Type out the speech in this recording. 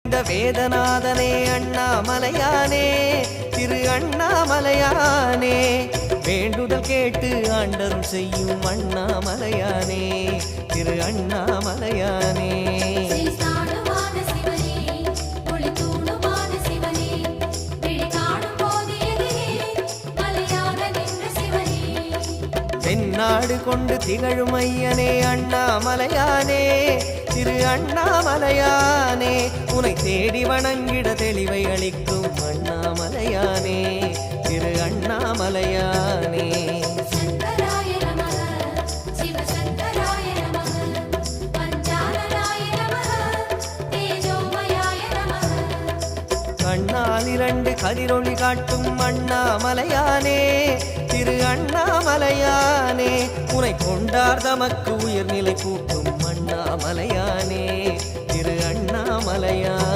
இந்த வேதநாதனே அண்ணாமலையானே திரு அண்ணாமலையானே வேண்டுதல் கேட்டு ஆண்டரும் செய்யும் அண்ணாமலையானே திரு அண்ணாமலையானே தென்னாடு கொண்டு திகழும் ஐயனே அண்ணாமலையானே திரு அண்ணாமலையானே உனை தேடி வணங்கிட தெளிவை அளிக்கும் அண்ணாமலையானே திரு அண்ணாமலையானே கண்ணால் இரண்டு கதிரொளி காட்டும் அண்ணாமலையானே திரு அண்ணாமலையானே உனை கொண்டார் தமக்கு உயர்நிலை கூட்டும் அண்ணாமலையானே திரு அண்ணாமலையானே